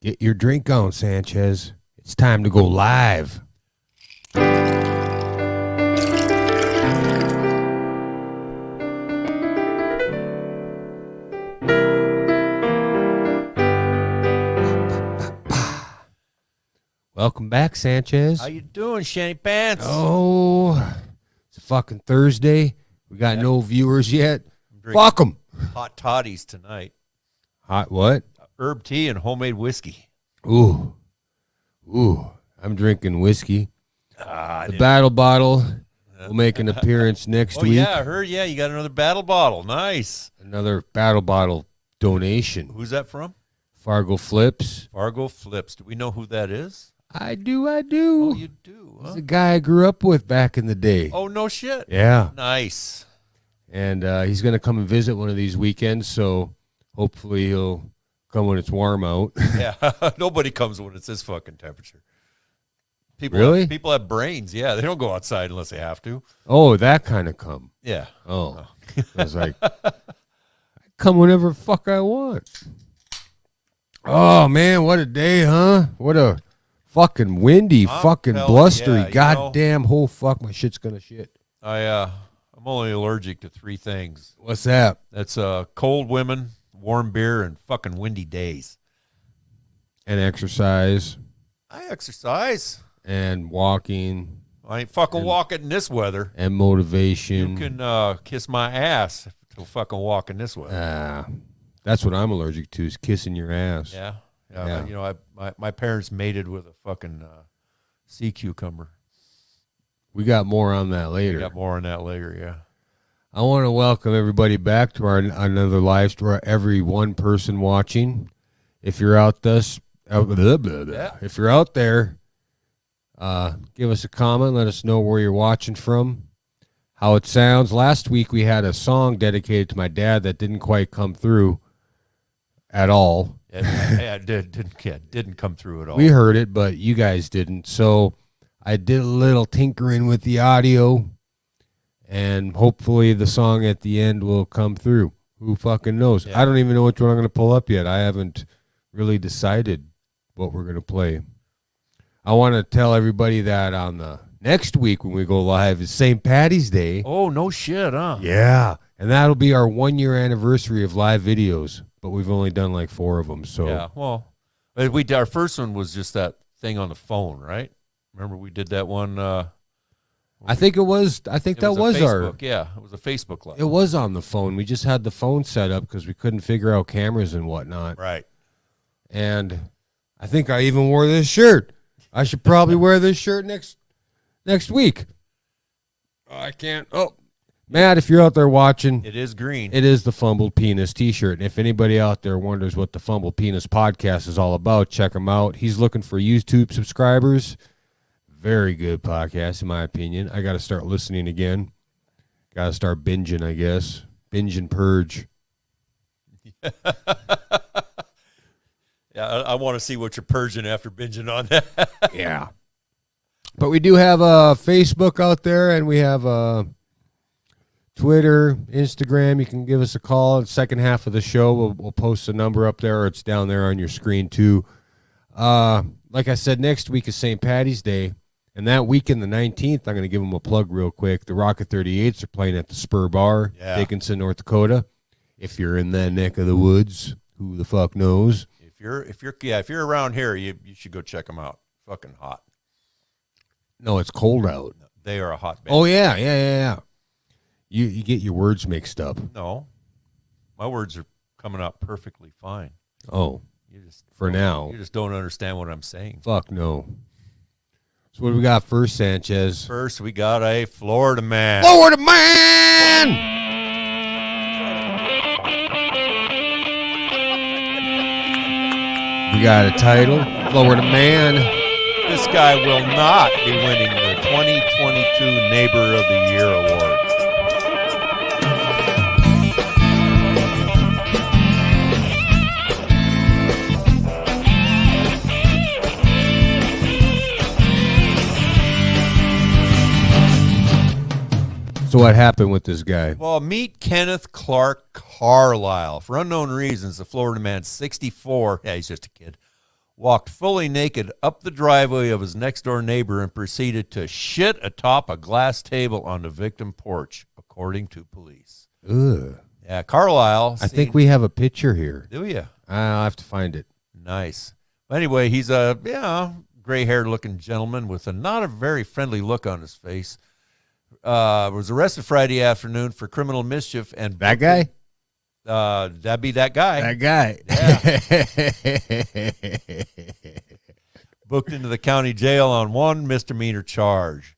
Get your drink on, Sanchez. It's time to go live. Welcome back, Sanchez. How you doing, Shanty Pants? Oh, it's a fucking Thursday. We got no viewers yet. Fuck them. Hot toddies tonight. Hot what? Herb tea and homemade whiskey. Ooh. I'm drinking whiskey. The battle bottle will make an appearance next week. Yeah, I heard. Yeah, you got another battle bottle. Nice. Another battle bottle donation. Who's that from? Fargo Flips. Fargo Flips. Do we know who that is? I do. Oh, you do, huh? He's a guy I grew up with back in the day. Oh, no shit. Yeah. Nice. And he's going to come and visit one of these weekends, so hopefully he'll come when it's warm out. Yeah, nobody comes when it's this fucking temperature. Really? People have brains. Yeah, they don't go outside unless they have to. Oh, that kind of come. Yeah. Oh. I was like, I come whenever the fuck I want. Oh, man, what a day, huh? What a fucking windy, fucking blustery, goddamn whole fuck. My shit's going to shit. I'm only allergic to three things. What's that? That's cold women, warm beer, and fucking windy days. And exercise. I exercise. And walking. I ain't fucking walking in this weather. And motivation. You can kiss my ass to fucking walk in this weather. That's what I'm allergic to, is kissing your ass. Yeah. You know, my parents mated with a fucking sea cucumber. We got more on that later. Yeah. I want to welcome everybody back to another live stream. Every one person watching. If you're out this, if you're out there, give us a comment. Let us know where you're watching from, how it sounds. Last week we had a song dedicated to my dad that didn't quite come through at all. It didn't come through at all. We heard it, but you guys didn't. So I did a little tinkering with the audio, and hopefully the song at the end will come through. Who fucking knows? Yeah. I don't even know which one I'm going to pull up yet. I haven't really decided what we're going to play. I want to tell everybody that on the next week when we go live is St. Paddy's Day. Oh, no shit, huh? Yeah, and that'll be our 1-year anniversary of live videos, but we've only done like 4 of them. So yeah, well, our first one was just that thing on the phone, right? Remember we did that one? I think that was Facebook. Yeah, it was a Facebook live. It was on the phone. We just had the phone set up because we couldn't figure out cameras and whatnot. Right. And I think I even wore this shirt. I should probably wear this shirt next week. I can't. Oh, Matt, if you're out there watching. It is green. It is the Fumbled Penis t-shirt. And if anybody out there wonders what the Fumbled Penis podcast is all about, check him out. He's looking for YouTube subscribers. Very good podcast, in my opinion. I got to start listening again. Got to start binging, I guess. Binge and purge. Yeah, I want to see what you're purging after binging on that. Yeah. But we do have a Facebook out there, and we have a Twitter, Instagram. You can give us a call. The second half of the show, we'll post a number up there, or it's down there on your screen, too. Like I said, next week is St. Paddy's Day. And that weekend, the 19th, I'm going to give them a plug real quick. The Rocket 38s are playing at the Spur Bar, Dickinson, North Dakota. If you're in that neck of the woods, who the fuck knows? If you're around here, you should go check them out. Fucking hot. No, it's cold out. They are a hot band. Oh yeah. You get your words mixed up. No, my words are coming out perfectly fine. Oh, now you just don't understand what I'm saying. Fuck no. So what do we got first, Sanchez? First, we got a Florida man. Florida man! We got a title, Florida man. This guy will not be winning the 2022 Neighbor of the Year award. So what happened with this guy? Well, meet Kenneth Clark Carlisle. For unknown reasons, the Florida man, 64, yeah, he's just a kid, walked fully naked up the driveway of his next-door neighbor and proceeded to shit atop a glass table on the victim porch, according to police. Ugh. Yeah, Carlisle. I think we have a picture here. Do you? I'll have to find it. Nice. But anyway, he's a gray-haired looking gentleman with not a very friendly look on his face. Was arrested Friday afternoon for criminal mischief and That guy? That'd be that guy. That guy. Yeah. Booked into the county jail on one misdemeanor charge.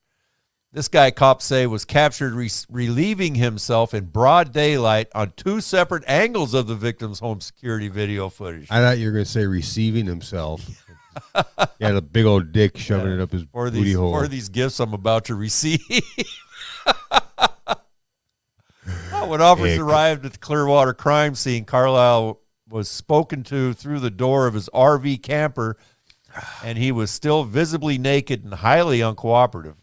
This guy, cops say, was captured relieving himself in broad daylight on two separate angles of the victim's home security video footage. I thought you were going to say receiving himself. He had a big old dick shoving it up his booty hole. For these gifts I'm about to receive. When officers arrived at the Clearwater crime scene, Carlisle was spoken to through the door of his RV camper, and he was still visibly naked and highly uncooperative.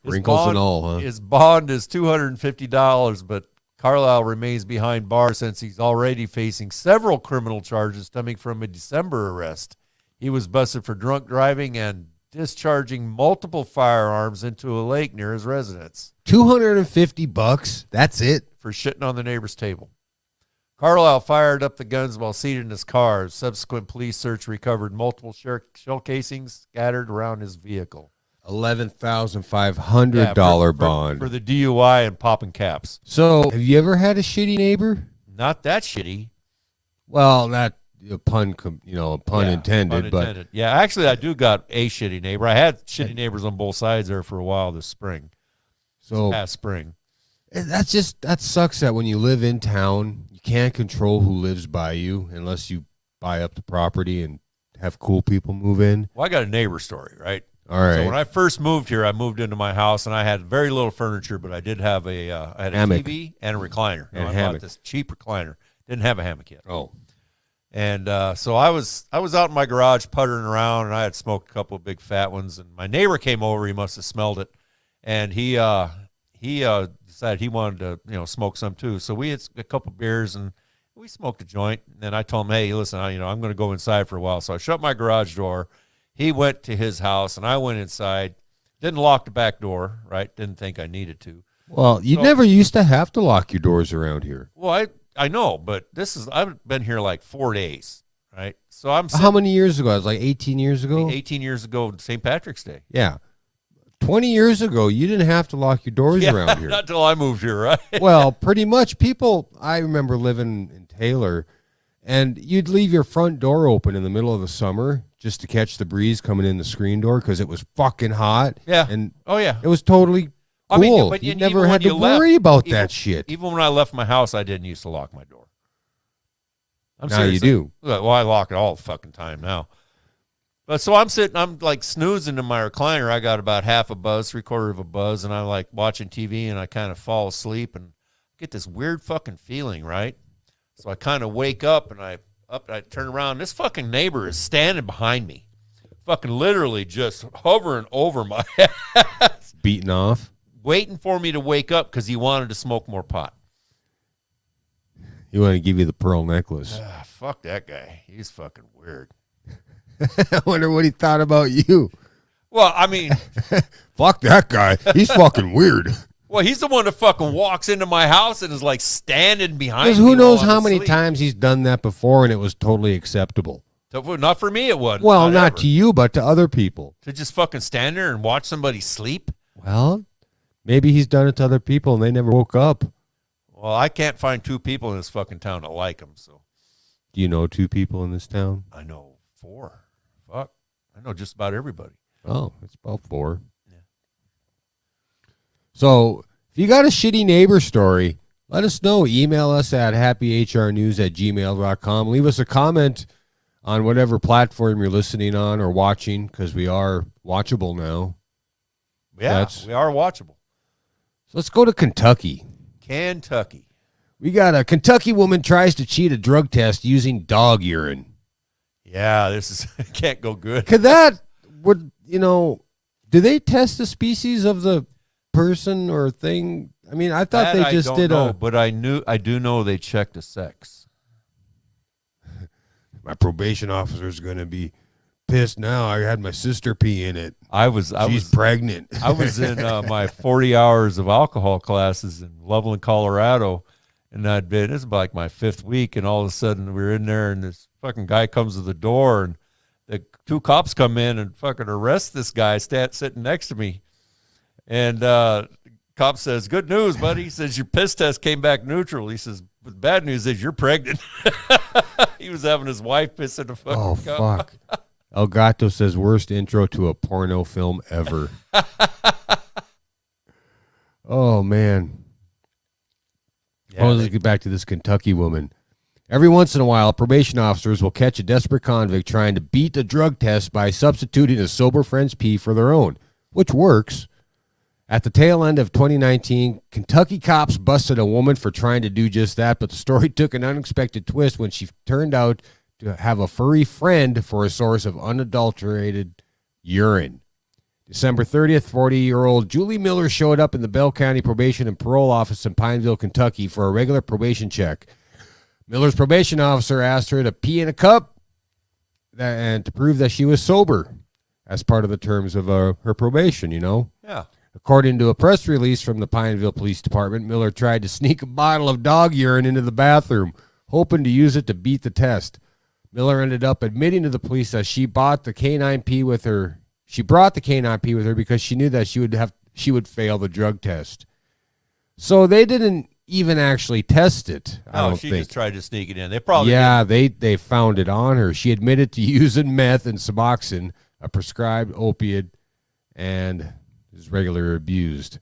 Wrinkles and all, huh? His bond is $250, but Carlisle remains behind bars since he's already facing several criminal charges stemming from a December arrest. He was busted for drunk driving and discharging multiple firearms into a lake near his residence. $250? That's it? For shitting on the neighbor's table. Carlisle fired up the guns while seated in his car. Subsequent police search recovered multiple shell casings scattered around his vehicle. $11,500 bond. For the DUI and popping caps. So, have you ever had a shitty neighbor? Not that shitty. Well, not a pun, intended, but yeah, actually, I do got a shitty neighbor. I had shitty neighbors on both sides there for a while this spring. So past spring. That sucks that when you live in town, you can't control who lives by you unless you buy up the property and have cool people move in. Well, I got a neighbor story, right? All right. So when I first moved here, I moved into my house, and I had very little furniture, but I did have a hammock. TV and a recliner. And I hammock. bought this cheap recliner. Didn't have a hammock yet. Oh. And so I was out in my garage puttering around, and I had smoked a couple of big fat ones. And my neighbor came over. He must have smelled it, and he decided he wanted to smoke some too. So we had a couple of beers, and we smoked a joint. And then I told him, hey, listen, I'm going to go inside for a while. So I shut my garage door. He went to his house, and I went inside. Didn't lock the back door, right? Didn't think I needed to. Well, you never used to have to lock your doors around here. Well, I know, but I've been here like 4 days, right? So How many years ago? It was like 18 years ago? 18 years ago, St. Patrick's Day. Yeah. 20 years ago, you didn't have to lock your doors around here. Not until I moved here, right? Well, pretty much. I remember living in Taylor, and you'd leave your front door open in the middle of the summer just to catch the breeze coming in the screen door because it was fucking hot. Yeah. And it was totally cool. But you never had to worry about that shit. Even when I left my house, I didn't used to lock my door. Now you do. Well, I lock it all the fucking time now. But so I'm like snoozing in my recliner. I got about half a buzz, 3/4 of a buzz, and I'm like watching TV, and I kind of fall asleep and get this weird fucking feeling, right? So I kind of wake up, and I turn around. This fucking neighbor is standing behind me, fucking literally just hovering over my head. Beating off? Waiting for me to wake up because he wanted to smoke more pot. He wanted to give you the pearl necklace. Fuck that guy. He's fucking weird. I wonder what he thought about you. Well, I mean. Fuck that guy. He's fucking weird. Well, he's the one that fucking walks into my house and is like standing behind me. Because who knows how many times he's done that before and it was totally acceptable. Not for me, it wasn't. Well, not to you, but to other people. To just fucking stand there and watch somebody sleep? Well, maybe he's done it to other people and they never woke up. Well, I can't find two people in this fucking town that like him, so. Do you know two people in this town? I know 4. Fuck. I know just about everybody. Oh, it's about 4. Yeah. So, if you got a shitty neighbor story, let us know. Email us at happyhrnews@gmail.com. Leave us a comment on whatever platform you're listening on or watching, because we are watchable now. Yeah, we are watchable. So let's go to Kentucky. We got a Kentucky woman tries to cheat a drug test using dog urine. Yeah, this is can't go good. Could that do they test the species of the person or thing? I mean, I thought they just did but I do know they checked the sex. My probation officer's going to be pissed now. I had my sister pee in it. She's pregnant. I was in my 40 hours of alcohol classes in Loveland, Colorado, and it was like my 5th week, and all of a sudden we were in there, and this fucking guy comes to the door, and the 2 cops come in and fucking arrest this guy sitting next to me. And cop says, "Good news, buddy." He says, "Your piss test came back neutral." He says, "But the bad news is you're pregnant." He was having his wife piss in the fucking cup. Fuck. El Gato says, worst intro to a porno film ever. Oh, man. Yeah, Let's get back to this Kentucky woman. Every once in a while, probation officers will catch a desperate convict trying to beat a drug test by substituting a sober friend's pee for their own, which works. At the tail end of 2019, Kentucky cops busted a woman for trying to do just that, but the story took an unexpected twist when she turned out to have a furry friend for a source of unadulterated urine. December 30th, 40-year-old Julie Miller showed up in the Bell County Probation and Parole Office in Pineville, Kentucky for a regular probation check. Miller's probation officer asked her to pee in a cup and to prove that she was sober as part of the terms of her probation, you know? Yeah. According to a press release from the Pineville Police Department, Miller tried to sneak a bottle of dog urine into the bathroom, hoping to use it to beat the test. Miller ended up admitting to the police that she brought the canine pee with her. She brought the canine pee with her because she knew that she would fail the drug test. So they didn't even actually test it. I don't she think. just tried to sneak it in. They probably they found it on her. She admitted to using meth and Suboxone, a prescribed opiate, and is regularly abused.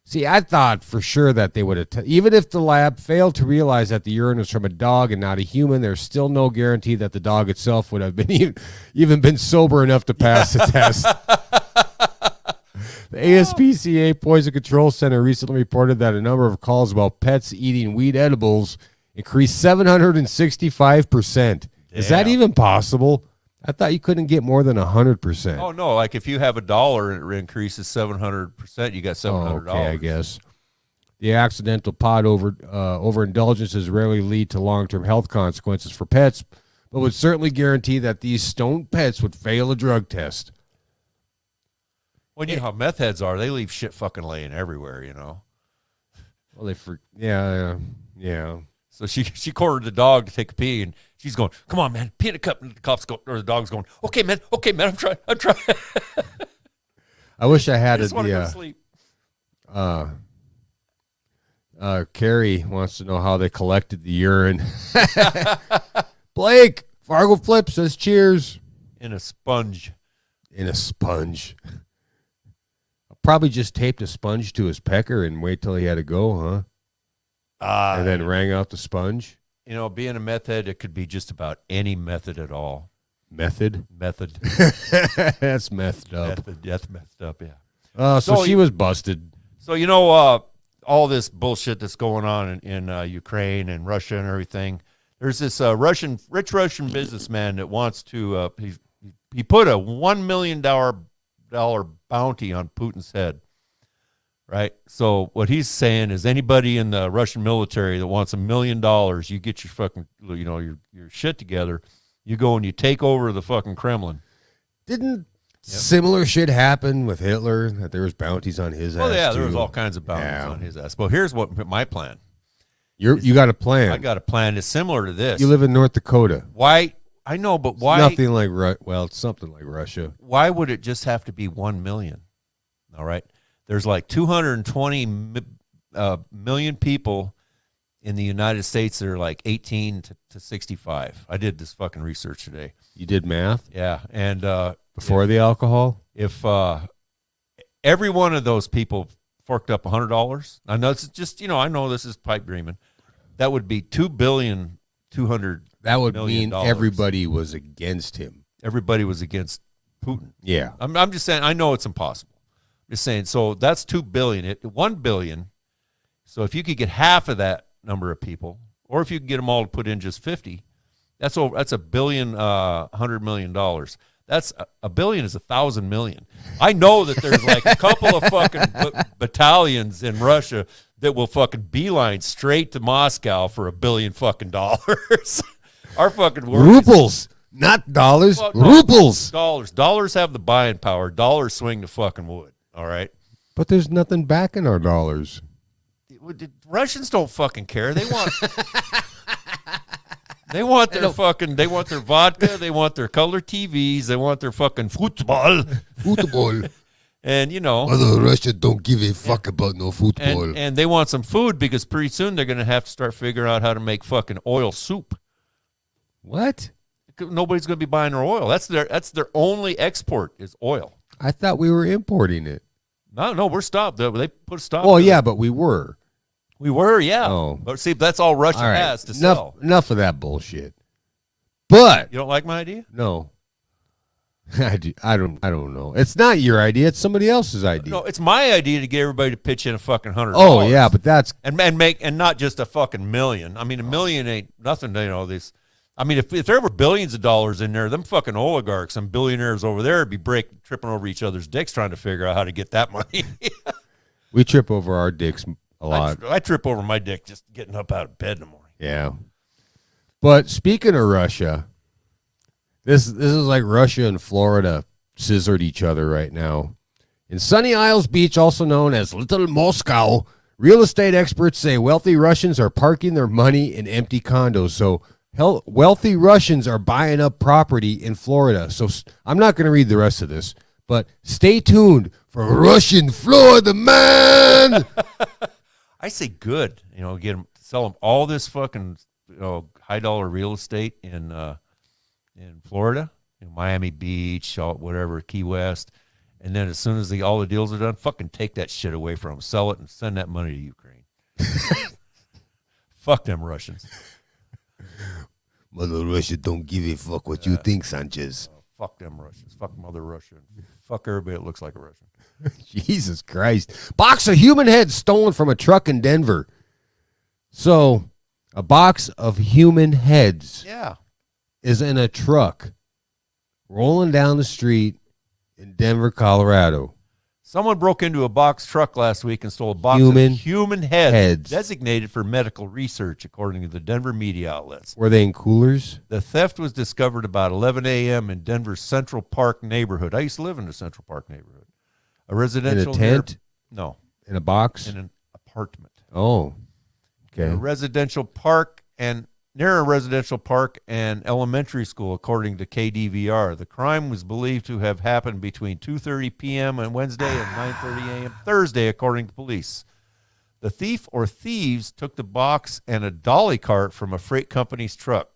See, I thought for sure that they would have, even if the lab failed to realize that the urine was from a dog and not a human, there's still no guarantee that the dog itself would have been even been sober enough to pass the test. The ASPCA Poison Control Center recently reported that a number of calls about pets eating weed edibles increased 765%. Is that even possible? I thought you couldn't get more than 100%. Oh, no. Like if you have $1 and it increases 700%, you got $700. Okay, I guess. The accidental pot overindulgences rarely lead to long-term health consequences for pets, but would certainly guarantee that these stoned pets would fail a drug test. Well, you know how meth heads are. They leave shit fucking laying everywhere, you know. Well, yeah. So she cornered the dog to take a pee, and she's going, "Come on, man, pee in a cup." And the dog's going, okay, man, I'm trying. I wish I had I just want to go to sleep. Carrie wants to know how they collected the urine. Blake, Fargo Flip says cheers. In a sponge. Probably just taped a sponge to his pecker and wait till he had to go, huh? And then rang out the sponge. You know, being a meth head, it could be just about any method at all. Method. That's messed up. That's messed up, yeah. So she was busted. So, you know, all this bullshit that's going on in Ukraine and Russia and everything, there's this rich Russian businessman that wants to, he put a $1 million bounty on Putin's head. Right. So what he's saying is anybody in the Russian military that wants $1 million, you get your fucking, your shit together. You go and you take over the fucking Kremlin. Didn't similar shit happen with Hitler? That there was bounties on his ass? Oh yeah, too? there was all kinds of bounties on his ass. Well, here's what my plan. You got a plan. I got a plan that's similar to this. You live in North Dakota. Why? I know, but why? It's nothing like it's something like Russia. Why would it just have to be 1 million? All right. There's like 220 million people in the United States that are like 18 to 65. I did this fucking research today. You did math? Yeah. And before the alcohol? If every one of those people forked up $100, I know it's just, I know this is pipe dreaming. That would be $2,200,000,000. That would mean everybody was against him. Everybody was against Putin. Yeah. I'm just saying, I know it's impossible. Just saying, so that's $2 billion. $1 billion. So if you could get half of that number of people, or if you could get them all to put in just 50, that's $1 billion, $100 million. That's $1 billion is 1,000 million. I know that there's like a couple of fucking battalions in Russia that will fucking beeline straight to Moscow for $1 billion fucking dollars. Our fucking world is- Ruples, not dollars. Well, no, Ruples. Dollars have the buying power. Dollars swing the fucking wood. All right. But there's nothing backing our dollars. The Russians don't fucking care. They want they want their vodka, they want their color TVs, they want their fucking football. Football. And Mother Russia don't give a fuck about no football. and they want some food because pretty soon they're going to have to start figuring out how to make fucking oil soup. What? Nobody's going to be buying their oil. That's their only export is oil. I thought we were importing it. No, we're stopped. They put a stop. Well, to yeah, it. but we were. We were, yeah. Oh. But see, that's all Russia All right. has to sell. Enough of that bullshit. But You don't like my idea? no. I don't know. It's not your idea, it's somebody else's idea. No, it's my idea to get everybody to pitch in a fucking $100. Oh, yeah, but that's and not just a fucking million. I mean, a million ain't nothing. This. I mean, if there were billions of dollars in there, them fucking oligarchs and billionaires over there would be tripping over each other's dicks trying to figure out how to get that money. we trip over our dicks a lot. I trip over my dick just getting up out of bed in the morning. Yeah. But speaking of Russia, this is like Russia and Florida scissored each other right now. In Sunny Isles Beach, also known as Little Moscow, real estate experts say wealthy Russians are parking their money in empty condos. So wealthy Russians are buying up property in Florida. So I'm not going to read the rest of this, but stay tuned for Russian Florida man. I say good. Sell them all this fucking high dollar real estate in Florida, Miami Beach, whatever, Key West, and then as soon as all the deals are done, fucking take that shit away from them, sell it, and send that money to Ukraine. Fuck them Russians. Mother Russia don't give a fuck what you think, Sanchez. Fuck them Russians. Fuck Mother Russia. Fuck everybody that looks like a Russian. Jesus Christ. Box of human heads stolen from a truck in Denver. So, a box of human heads is in a truck rolling down the street in Denver, Colorado. Someone broke into a box truck last week and stole a box of human heads designated for medical research, according to the Denver media outlets. Were they in coolers? The theft was discovered about 11 a.m. in Denver's Central Park neighborhood. I used to live in the Central Park neighborhood. A residential... In a tent? No. In a box? In an apartment. Oh, okay. Near a residential park and elementary school, according to KDVR. The crime was believed to have happened between 2:30 p.m. on Wednesday and 9:30 a.m. Thursday, according to police. The thief or thieves took the box and a dolly cart from a freight company's truck.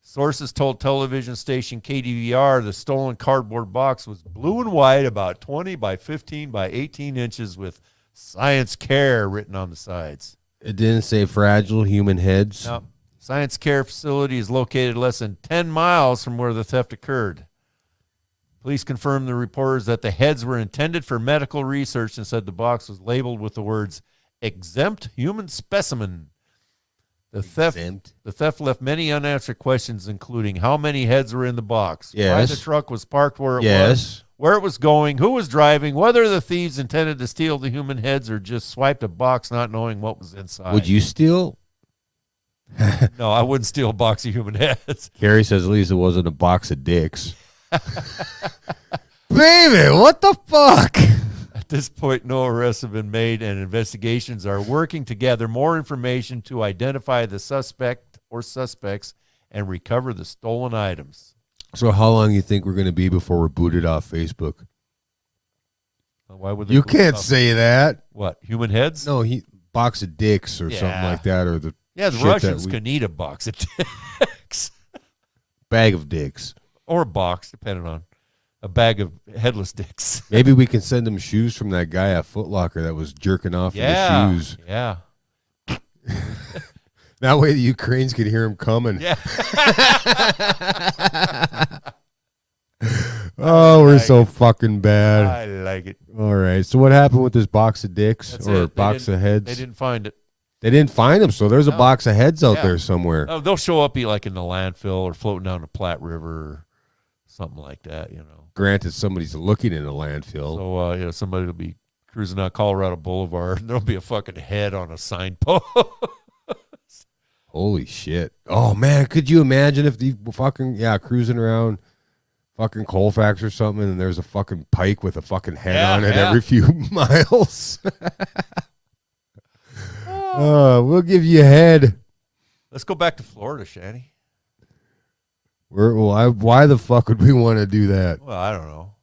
Sources told television station KDVR the stolen cardboard box was blue and white, about 20 by 15 by 18 inches, with Science Care written on the sides. It didn't say fragile human heads? No. Science Care facility is located less than 10 miles from where the theft occurred. Police confirmed the reporters that the heads were intended for medical research and said the box was labeled with the words exempt human specimen. The theft left many unanswered questions, including how many heads were in the box, why the truck was parked where it was, where it was going, who was driving, whether the thieves intended to steal the human heads or just swiped a box not knowing what was inside. Would you steal? No, I wouldn't steal a box of human heads. Carrie says at least it wasn't a box of dicks. Baby, what the fuck? At this point, no arrests have been made, and investigations are working to gather more information to identify the suspect or suspects and recover the stolen items. So how long do you think we're going to be before we're booted off Facebook? Why would they you can't say that. What, human heads? No, box of dicks or something like that. Or the Russians can eat a box of dicks. Bag of dicks. Or a box, depending on a bag of headless dicks. Maybe we can send them shoes from that guy at Foot Locker that was jerking off in the shoes. Yeah. That way the Ukrainians could hear him coming. Yeah. Oh, we're so fucking bad. I like it. All right. So what happened with this box of dicks box of heads? They didn't find it. They didn't find them, so there's a box of heads out there somewhere. Oh, they'll show up like in the landfill or floating down the Platte River or something like that, Granted, somebody's looking in a landfill. So, somebody will be cruising down Colorado Boulevard and there'll be a fucking head on a signpost. Holy shit. Oh, man, could you imagine if the fucking, cruising around fucking Colfax or something and there's a fucking pike with a fucking head on it every few miles? We'll give you a head. Let's go back to Florida, Shanny. Why the fuck would we want to do that? Well, I don't know.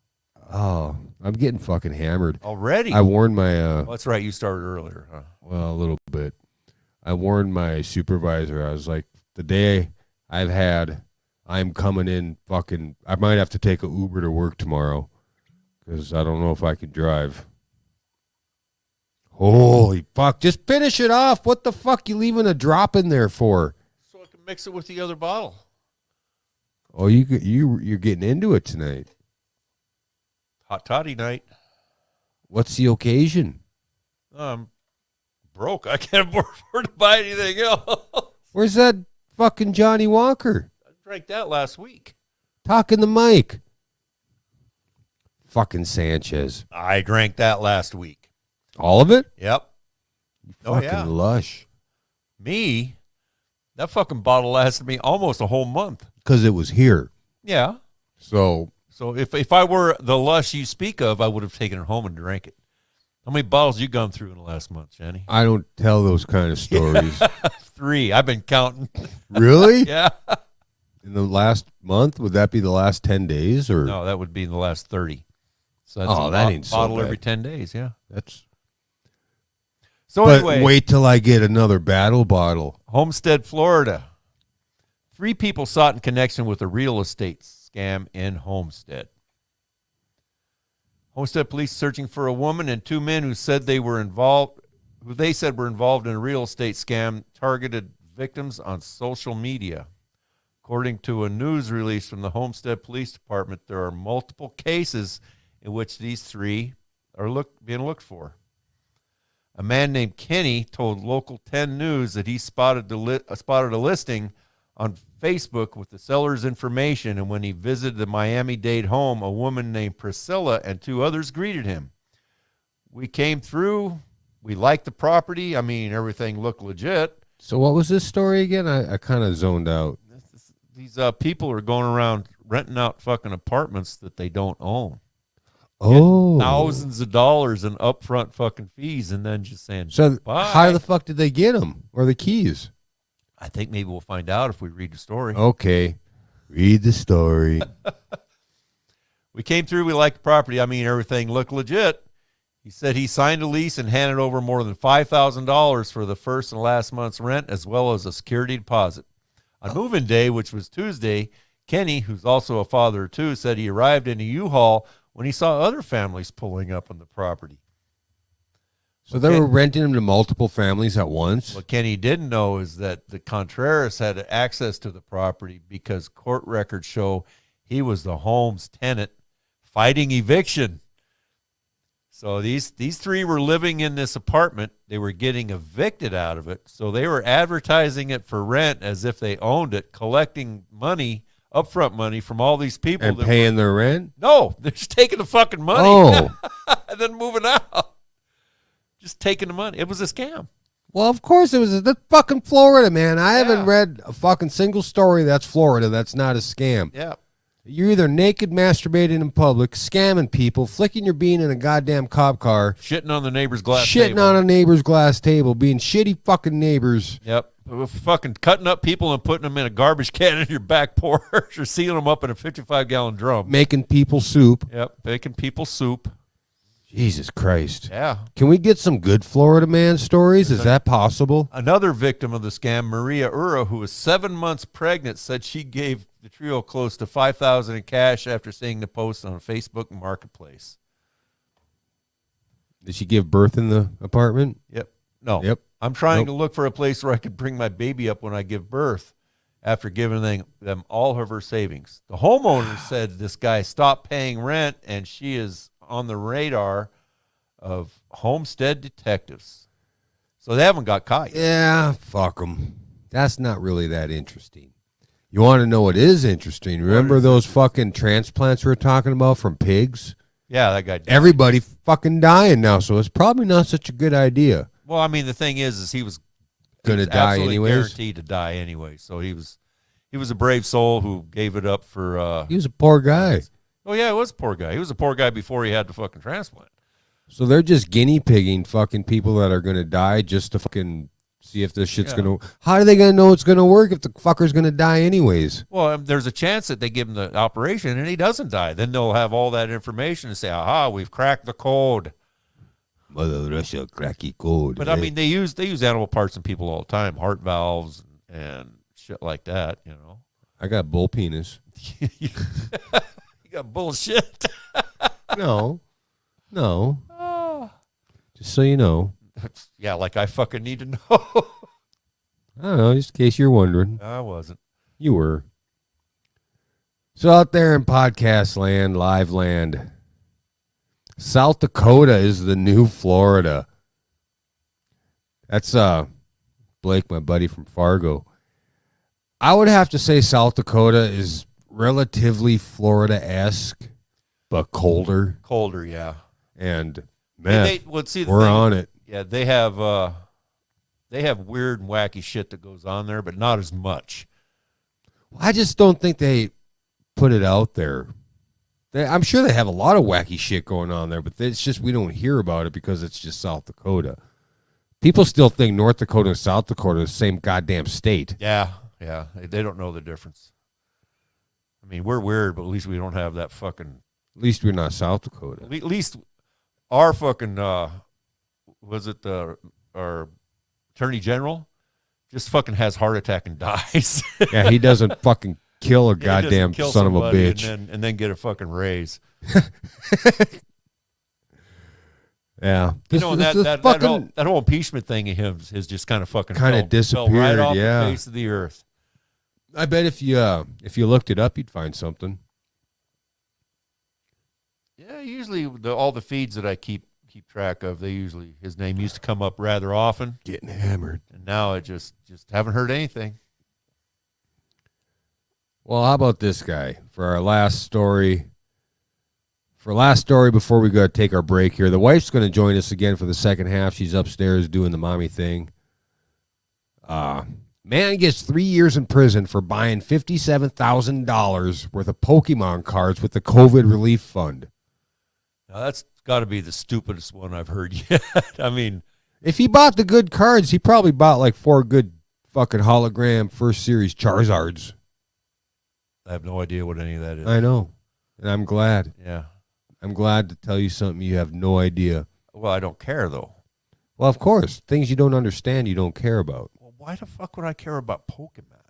Oh, I'm getting fucking hammered. Already? I warned my... that's right. You started earlier, huh? Well, a little bit. I warned my supervisor. I was like, the day I'm coming in fucking... I might have to take an Uber to work tomorrow because I don't know if I can drive. Holy fuck. Just finish it off. What the fuck you leaving a drop in there for? So I can mix it with the other bottle. Oh, you're getting into it tonight. Hot toddy night. What's the occasion? Broke. I can't afford to buy anything else. Where's that fucking Johnny Walker? I drank that last week. Talking the mic. Fucking Sanchez. I drank that last week. All of it? Yep. Fucking lush. Me? That fucking bottle lasted me almost a whole month. Because it was here. Yeah. So if I were the lush you speak of, I would have taken it home and drank it. How many bottles you gone through in the last month, Jenny? I don't tell those kind of stories. 3. I've been counting. Really? Yeah. In the last month? Would that be the last 10 days? Or No, that would be in the last 30. So that's that ain't so bottle bad. every 10 days, yeah. But anyway, wait till I get another battle bottle. Homestead, Florida. 3 people sought in connection with a real estate scam in Homestead. Homestead police searching for a woman and 2 men who said were involved in a real estate scam targeted victims on social media. According to a news release from the Homestead Police Department, there are multiple cases in which these 3 are being looked for. A man named Kenny told Local 10 News that he spotted a listing on Facebook with the seller's information, and when he visited the Miami-Dade home, a woman named Priscilla and 2 others greeted him. We came through. We liked the property. I mean, everything looked legit. So what was this story again? I kind of zoned out. These people are going around renting out fucking apartments that they don't own. Oh. Thousands of dollars in upfront fucking fees and then just saying, so bye. How the fuck did they get them? Or the keys? I think maybe we'll find out if we read the story. Okay. Read the story. We came through. We liked the property. I mean, everything looked legit. He said he signed a lease and handed over more than $5,000 for the first and last month's rent, as well as a security deposit. On move-in day, which was Tuesday, Kenny, who's also a father of 2, said he arrived in a U-Haul when he saw other families pulling up on the property. So they were renting them to multiple families at once? What Kenny didn't know is that the Contreras had access to the property because court records show he was the home's tenant fighting eviction. So these 3 were living in this apartment. They were getting evicted out of it. So they were advertising it for rent as if they owned it, collecting money, upfront money from all these people. And paying their rent? No, they're just taking the fucking money. Oh. And then moving out. Just taking the money. It was a scam. Well, of course it was. That's fucking Florida, man. I haven't read a fucking single story that's Florida that's not a scam. Yeah. You're either naked masturbating in public, scamming people, flicking your bean in a goddamn cop car, Shitting on the neighbor's glass shitting table. on a neighbor's glass table, being shitty fucking neighbors. Yep. Fucking cutting up people and putting them in a garbage can in your back porch or sealing them up in a 55-gallon drum. Making people soup. Yep. Making people soup. Jesus Christ. Yeah. Can we get some good Florida man stories? Is that possible? Another victim of the scam, Maria Ura, who was 7 months pregnant, said she gave the trio close to $5,000 in cash after seeing the post on Facebook Marketplace. Did she give birth in the apartment? Yep. No. Yep. I'm trying to look for a place where I could bring my baby up when I give birth after giving them all of her savings. The homeowner said this guy stopped paying rent, and she is on the radar of homestead detectives. So they haven't got caught yet. Yeah, fuck them. That's not really that interesting. You want to know what is interesting? Remember those fucking transplants we were talking about from pigs? Yeah, that guy died. Everybody fucking dying now, so it's probably not such a good idea. Well, I mean, the thing is he was gonna was die absolutely anyways. guaranteed to die anyway. So he was a brave soul who gave it up for. He was a poor guy. Oh yeah, he was a poor guy. He was a poor guy before he had the fucking transplant. So they're just guinea pigging fucking people that are gonna die just to fucking see if this shit's gonna. How are they gonna know it's gonna work if the fucker's gonna die anyways? Well, there's a chance that they give him the operation and he doesn't die. Then they'll have all that information and say, "Aha, we've cracked the code." Mother Russia, cracky code. But I mean, they use animal parts in people all the time, heart valves and shit like that. You know, I got bull penis. You got bullshit. No. Oh. Just so you know. Yeah, like I fucking need to know. I don't know, just in case you're wondering. I wasn't. You were. So out there in podcast land, live land, South Dakota is the new Florida. That's Blake, my buddy from Fargo. I would have to say South Dakota is relatively Florida-esque, but colder. Colder, yeah. And man, see, we're on it. Yeah, they have weird and wacky shit that goes on there, but not as much. I just don't think they put it out there. I'm sure they have a lot of wacky shit going on there, but it's just we don't hear about it because it's just South Dakota. People still think North Dakota and South Dakota are the same goddamn state. Yeah. They don't know the difference. I mean, we're weird, but at least we don't have that fucking... At least we're not South Dakota. At least our fucking... our attorney general just fucking has heart attack and dies. Yeah, he doesn't fucking kill a goddamn son of a bitch. And then get a fucking raise. Yeah. That whole impeachment thing of him is just kind of fucking disappeared, fell right off yeah. the face of the earth. I bet if you looked it up, you'd find something. Yeah, usually all the feeds that I keep track of, his name used to come up rather often. Getting hammered. And now I just haven't heard anything. Well, how about this guy for our last story? Before we go to take our break here, the wife's going to join us again for the second half. She's upstairs doing the mommy thing. Man gets 3 years in prison for buying $57,000 worth of Pokemon cards with the COVID relief fund. Now that's got to be the stupidest one I've heard yet. I mean, if he bought the good cards, he probably bought like 4 good fucking hologram first series Charizards. I have no idea what any of that is. I know, and I'm glad. Yeah. I'm glad to tell you something you have no idea. Well, I don't care, though. Well, of course. Things you don't understand, you don't care about. Well, why the fuck would I care about Pokemon?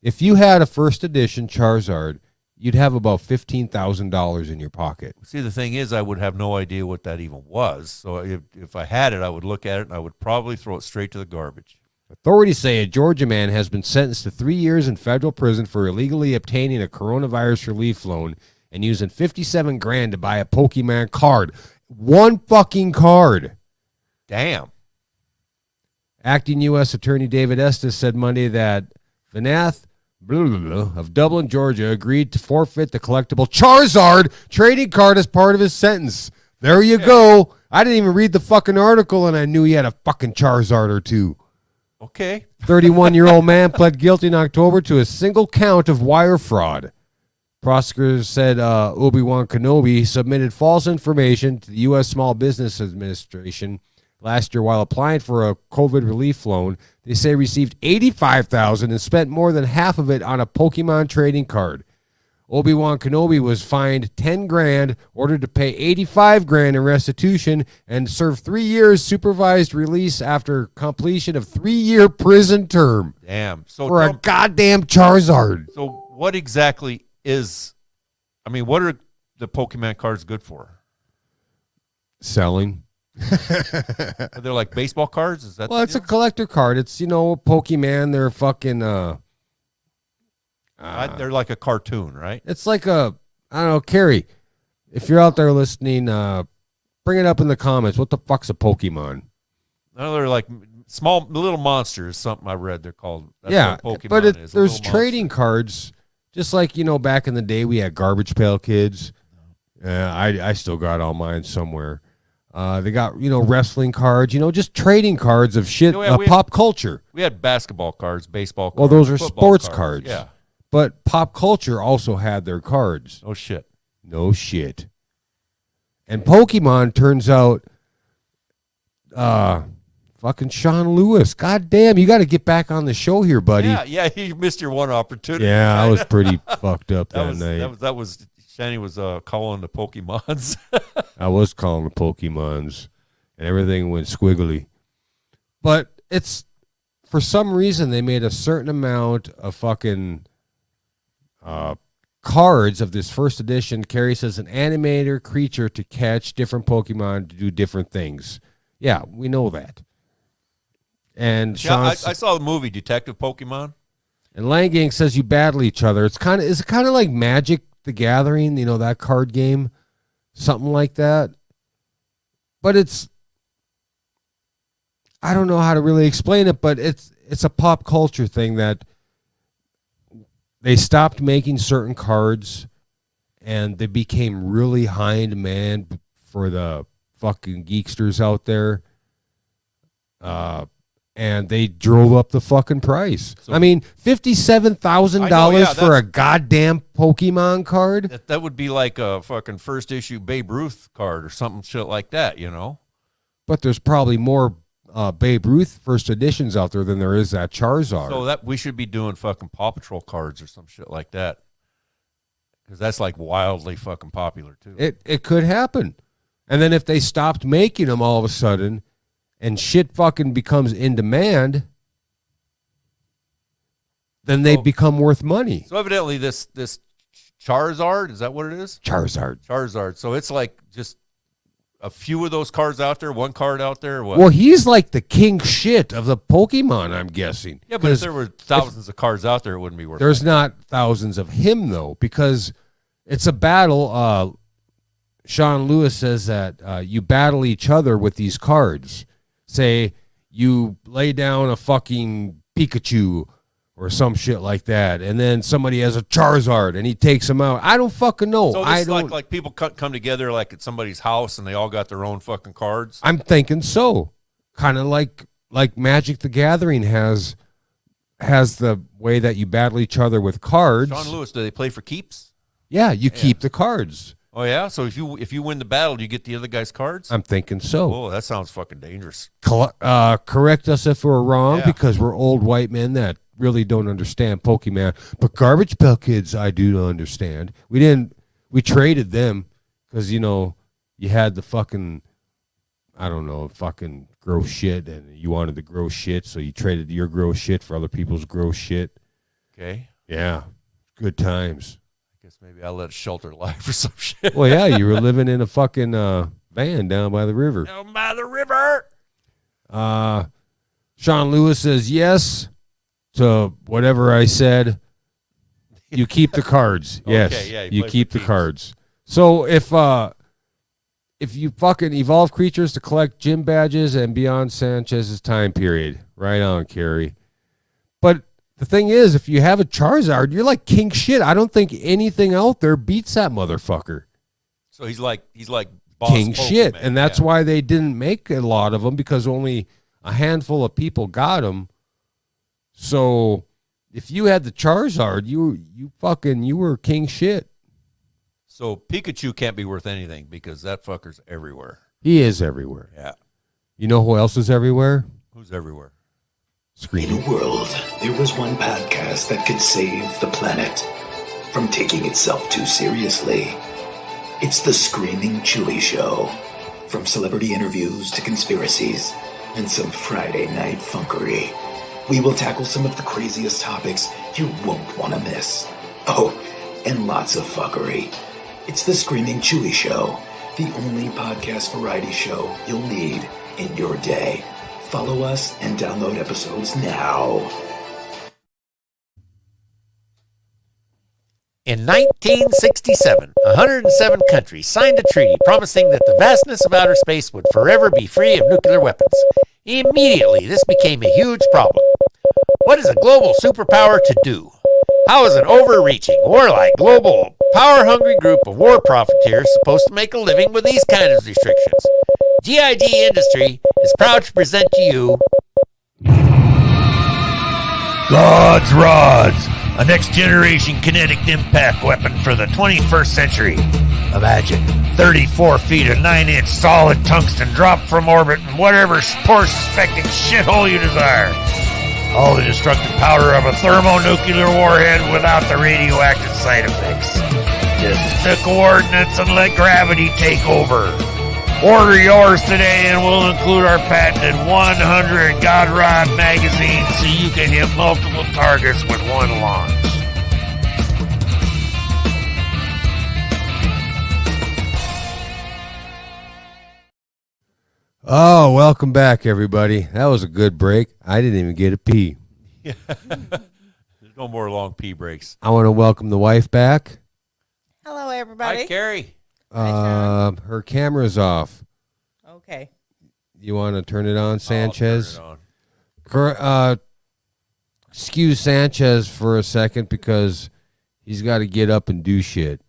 If you had a first edition Charizard, you'd have about $15,000 in your pocket. See, the thing is, I would have no idea what that even was. So if I had it, I would look at it, and I would probably throw it straight to the garbage. Authorities say a Georgia man has been sentenced to 3 years in federal prison for illegally obtaining a coronavirus relief loan and using $57,000 to buy a Pokemon card. One fucking card. Damn. Acting U.S. Attorney David Estes said Monday that Vinath of Dublin, Georgia, agreed to forfeit the collectible Charizard trading card as part of his sentence. There you go. I didn't even read the fucking article, and I knew he had a fucking Charizard or two. Okay. 31-year-old man pled guilty in October to a single count of wire fraud. Prosecutors said Obi-Wan Kenobi submitted false information to the U.S. Small Business Administration last year while applying for a COVID relief loan. They say received $85,000 and spent more than half of it on a Pokemon trading card. Obi-Wan Kenobi was fined $10,000, ordered to pay $85,000 in restitution, and served 3 years supervised release after completion of 3-year prison term. Damn. So for a goddamn Charizard. So what exactly is? I mean, what are the Pokemon cards good for? Selling. Are they like baseball cards? Is that? Well, it's a collector card. It's, Pokemon. They're fucking. They're like a cartoon, right? It's like I don't know, Carrie. If you're out there listening, bring it up in the comments. What the fuck's a Pokemon? No, they're like small little monsters. Something I read. They're called. That's what Pokemon but is, there's trading cards. Just like back in the day, we had Garbage Pail Kids. I still got all mine somewhere. They got, wrestling cards, just trading cards of shit, pop culture. We had basketball cards, baseball cards. Well, those are football sports cards. Yeah. But pop culture also had their cards. Oh, shit. No shit. And Pokemon turns out, fucking Sean Lewis. God damn, you got to get back on the show here, buddy. Yeah, you missed your one opportunity. Yeah, I was pretty fucked up that night. That was Shanny was calling the Pokemons. I was calling the Pokemons, and everything went squiggly. But it's, for some reason, they made a certain amount of fucking cards of this first edition. Carrie says an animator creature to catch different Pokemon to do different things. Yeah, we know that. And Sean, I saw the movie Detective Pokemon. And Langgang says you battle each other. Is it kind of like Magic the Gathering, that card game, something like that. But I don't know how to really explain it, but it's a pop culture thing that they stopped making certain cards, and they became really high in demand for the fucking geeksters out there. And they drove up the fucking price. So, I mean, $57,000 for a goddamn Pokemon card? That would be like a fucking first issue Babe Ruth card or something shit like that, But there's probably more Babe Ruth first editions out there than there is that Charizard. So that we should be doing fucking Paw Patrol cards or some shit like that. Because that's like wildly fucking popular too. It could happen. And then if they stopped making them all of a sudden, and shit fucking becomes in demand, then they become worth money. So evidently this Charizard, is that what it is? Charizard. So it's like just a few of those cards out there, one card out there, or what? Well, he's like the king shit of the Pokemon, I'm guessing. Yeah, but if there were thousands of cards out there, it wouldn't be worth it. There's not thousands of him, though, because it's a battle. Sean Lewis says that you battle each other with these cards. Say you lay down a fucking Pikachu or some shit like that, and then somebody has a Charizard and he takes him out. I don't fucking know. So it's like people come together like at somebody's house and they all got their own fucking cards? I'm thinking so. Kind of like Magic the Gathering has the way that you battle each other with cards. Sean Lewis, do they play for keeps? Yeah, you keep the cards. Oh, yeah? So if you win the battle, do you get the other guy's cards? I'm thinking so. Oh, that sounds fucking dangerous. Correct us if we're wrong, because we're old white men that really don't understand Pokemon. But Garbage Pail Kids, I do understand. We traded them because, you had the fucking, I don't know, fucking gross shit, and you wanted the gross shit, so you traded your gross shit for other people's gross shit. Okay. Yeah. Good times. Maybe I'll let it shelter life or some shit. Well, yeah, you were living in a fucking van down by the river. Down by the river. Sean Lewis says yes to whatever I said. You keep the cards. Yes, okay, yeah, you keep the cards. So if you fucking evolve creatures to collect gym badges and beyond Sanchez's time period, right on, Carrie. But the thing is, if you have a Charizard, you're like king shit. I don't think anything out there beats that motherfucker. So he's like boss king Pokemon, shit, and that's why they didn't make a lot of them, because only a handful of people got them. So if you had the Charizard, you were king shit. So Pikachu can't be worth anything because that fucker's everywhere. He is everywhere. Yeah. You know who else is everywhere? Who's everywhere? Screaming. In a world, there was one podcast that could save the planet from taking itself too seriously. It's the Screaming Chewie Show. From celebrity interviews to conspiracies and some Friday night funkery, we will tackle some of the craziest topics you won't want to miss. Oh, and lots of fuckery. It's the Screaming Chewie Show, the only podcast variety show you'll need in your day. Follow us and download episodes now. In 1967, 107 countries signed a treaty promising that the vastness of outer space would forever be free of nuclear weapons. Immediately, this became a huge problem. What is a global superpower to do? How is an overreaching, warlike, global, power-hungry group of war profiteers supposed to make a living with these kinds of restrictions? GIG Industry is proud to present to you God's Rods, a next-generation kinetic impact weapon for the 21st century. Imagine 34 feet of 9-inch solid tungsten dropped from orbit in whatever poor-suspecting shithole you desire. All the destructive power of a thermonuclear warhead without the radioactive side effects. Just the coordinates and let gravity take over. Order yours today and we'll include our patented 100 God Rod magazines so you can hit multiple targets with one launch. Oh, welcome back, everybody. That was a good break. I didn't even get a pee. There's no more long pee breaks. I want to welcome the wife back. Hello, everybody. Hi, Carrie. Her camera's off. Okay. You want to turn it on, Sanchez? I'll turn it on. Excuse Sanchez for a second because he's got to get up and do shit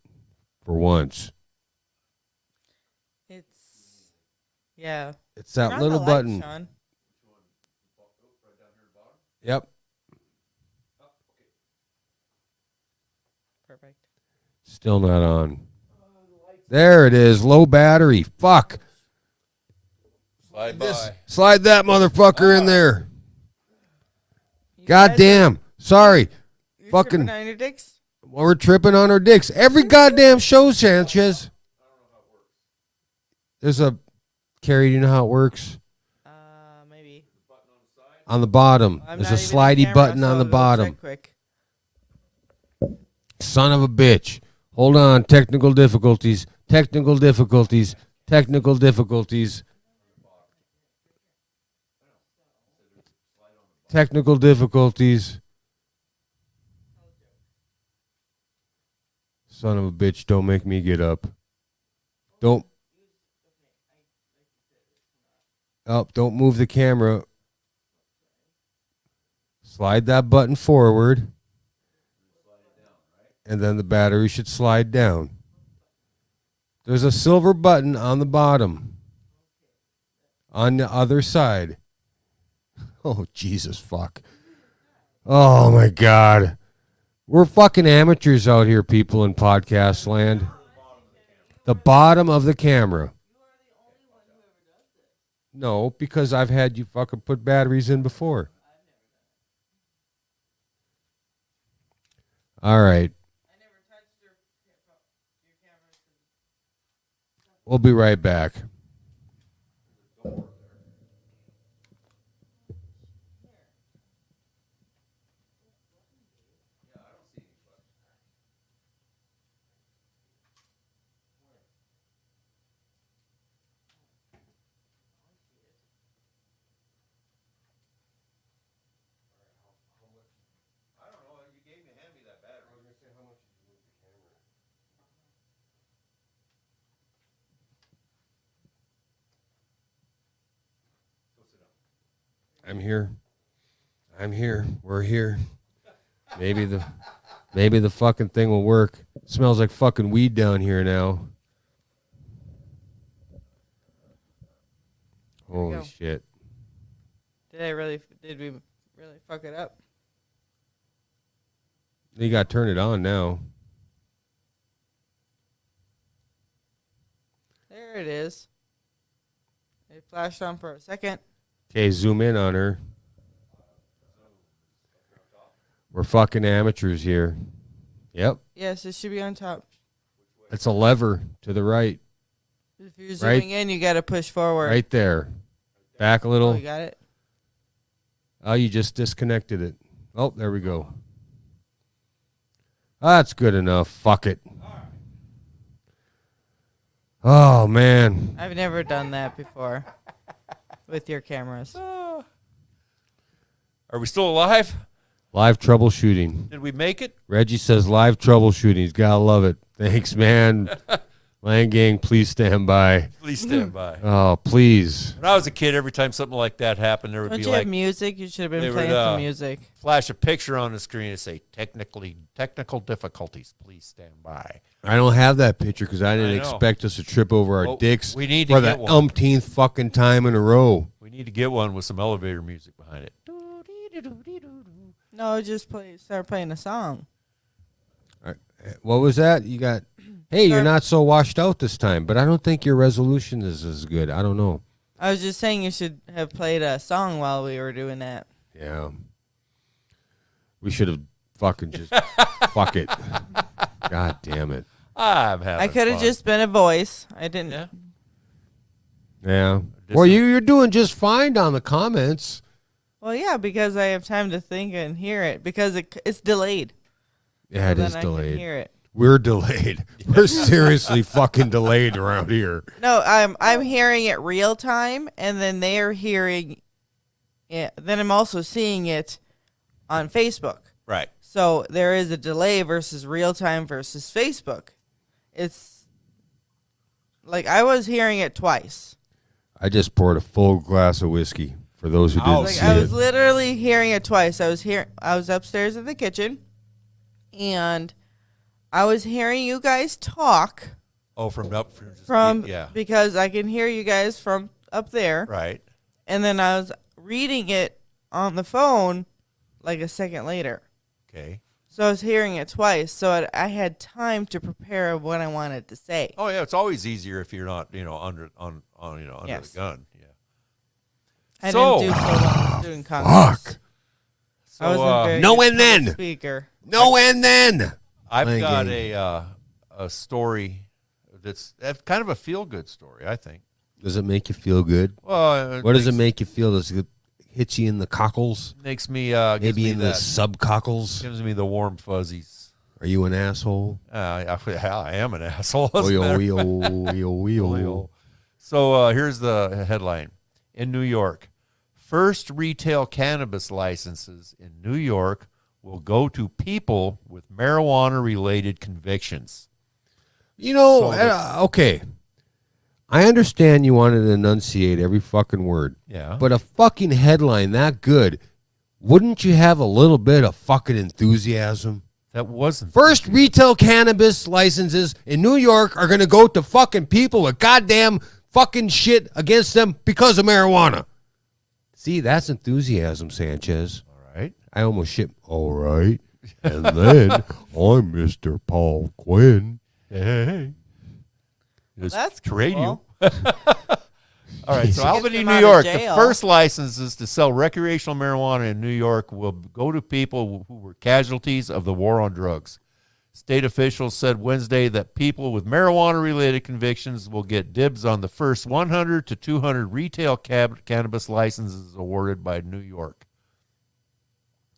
for once. Yeah. It's that Turn on little the button. lights, Sean. Yep. Perfect. Still not on. There it is. Low battery. Fuck. Bye-bye. Slide that motherfucker in there. You God guys damn. Sorry. You're Fucking. tripping on your dicks? We're tripping on our dicks. Every goddamn show, Sanchez. There's a. Carrie, do you know how it works? Maybe. On the bottom. I'm There's not a even slidey camera, button so on the we'll bottom. check quick. Son of a bitch. Hold on. Technical difficulties. Technical difficulties. Technical difficulties. Technical difficulties. Son of a bitch. Don't make me get up. Don't. Oh, don't move the camera. Slide that button forward. And then the battery should slide down. There's a silver button on the bottom. On the other side. Oh, Jesus, fuck. Oh, my God. We're fucking amateurs out here, people in podcast land. The bottom of the camera. No, because I've had you fucking put batteries in before. All right. We'll be right back. I'm here. I'm here. We're here. Maybe the fucking thing will work. It smells like fucking weed down here now. Holy go. shit. Did we really fuck it up? You got to turn it on now. There it is. It flashed on for a second. Okay, zoom in on her. We're fucking amateurs here. Yep. Yes, it should be on top. It's a lever to the right. If you're zooming in, you got to push forward. Right there. Back a Oh, little. you got it? Oh, you just disconnected it. Oh, there we go. That's good enough. Fuck it. Oh, man. I've never done that before with your cameras. Are we still alive? Live troubleshooting. Did we make it? Reggie says live troubleshooting. He's got to love it. Thanks, man. Land Gang, please stand by. Please stand by. Oh, please. When I was a kid, every time something like that happened, there would Don't be you like have music? You should have they been would, playing some music. flash a picture on the screen and say technical difficulties. Please stand by. I don't have that picture because I didn't I know. expect us to trip over our Well, dicks we need to for get the one. umpteenth fucking time in a row. We need to get one with some elevator music behind it. No, just start playing a song. What was that? You got, hey, you're Start- not so washed out this time, but I don't think your resolution is as good. I don't know. I was just saying you should have played a song while we were doing that. Yeah. We should have fucking just, fuck it. God damn it. I'm having I could have fun. just been a voice. I didn't. Yeah. Yeah. Well, you're doing just fine down the comments. Well, yeah, because I have time to think and hear it because it's delayed. Yeah, it So is then I can delayed. hear it. We're delayed. We're seriously fucking delayed around here. No, I'm hearing it real time, and then they're hearing it. Then I'm also seeing it on Facebook. Right. So there is a delay versus real time versus Facebook. It's like I was hearing it twice. I just poured a full glass of whiskey for those who didn't Ouch. Like see I it. was literally hearing it twice. I was upstairs in the kitchen, and I was hearing you guys talk Oh, from up from yeah. because I can hear you guys from up there. Right. And then I was reading it on the phone like a second later. Okay. So I was hearing it twice. So I had time to prepare what I wanted to say. Oh yeah, it's always easier if you're not, under Yes. the gun. Yeah. I So- didn't do so well when I was doing Congress. Fuck. So I wasn't very No good and then. public speaker. No and then. I've Playing got game. a story that's kind of a feel good story, I think. Does it make you feel good? Well, What does it make you feel? Does it hit you in the cockles? Makes me gives Maybe me in the that, subcockles? gives me the warm fuzzies. Are you an asshole? I am an asshole. as a Oyo, matter of oyo, oyo, oyo. So here's the headline. In New York, first retail cannabis licenses in New York will go to people with marijuana-related convictions. You know, So okay. I understand you wanted to enunciate every fucking word. Yeah. But a fucking headline that good, wouldn't you have a little bit of fucking enthusiasm? That wasn't. First retail cannabis licenses in New York are going to go to fucking people with goddamn fucking shit against them because of marijuana. See, that's enthusiasm, Sanchez. All right. I almost shit. All right. And then I'm Mr. Paul Quinn. Hey. It's That's radio. cool. All right, so Get Albany, them New out of York, the jail. first licenses to sell recreational marijuana in New York will go to people who were casualties of the war on drugs. State officials said Wednesday that people with marijuana-related convictions will get dibs on the first 100 to 200 retail cannabis licenses awarded by New York.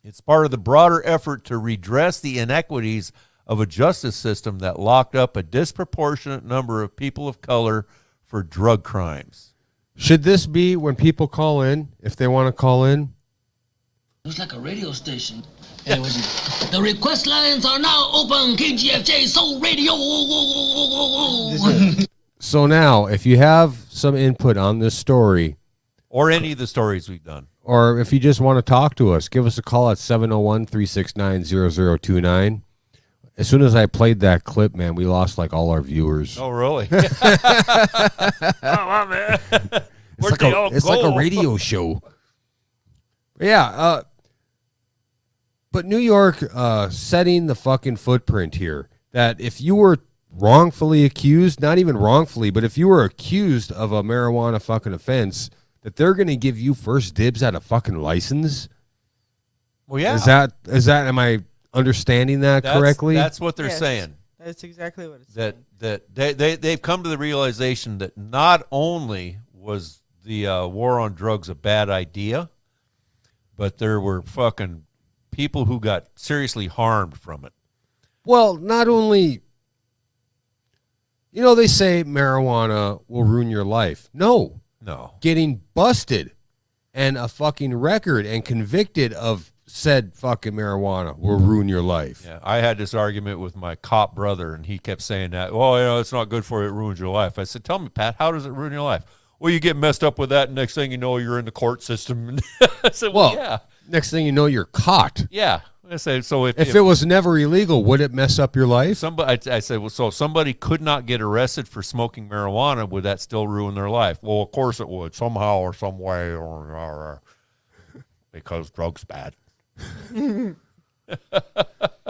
It's part of the broader effort to redress the inequities of a justice system that locked up a disproportionate number of people of color for drug crimes. Should this be when people call in, if they want to call in? It's like a radio station. The request lines are now open. KGFJ Soul Radio. So now, if you have some input on this story, Or any of the stories we've done. or if you just want to talk to us, give us a call at 701-369-0029. As soon as I played that clip, man, we lost like all our viewers. Oh, really? It's like a radio show. Yeah, but New York setting the fucking footprint here that if you were wrongfully accused, not even wrongfully, but if you were accused of a marijuana fucking offense, that they're going to give you first dibs at a fucking license? Well, yeah. Is that am I understanding that correctly? That's what they're Yes. saying. That's exactly what it's That saying. they've come to the realization that not only was the war on drugs a bad idea, but there were fucking people who got seriously harmed from it. Well, not only, they say marijuana will ruin your life. No. No. Getting busted and a fucking record and convicted of said fucking marijuana will ruin your life. Yeah, I had this argument with my cop brother, and he kept saying that, well, you know, it's not good for you. It ruins your life. I said, tell me, Pat, how does it ruin your life? Well, you get messed up with that, and next thing you know, you're in the court system. I said, well, yeah. Next thing you know, you're caught. Yeah. I said, so if it was never illegal, would it mess up your life? Somebody, I said, well, so if somebody could not get arrested for smoking marijuana, would that still ruin their life? Well, of course it would, somehow or some way, or because drugs bad.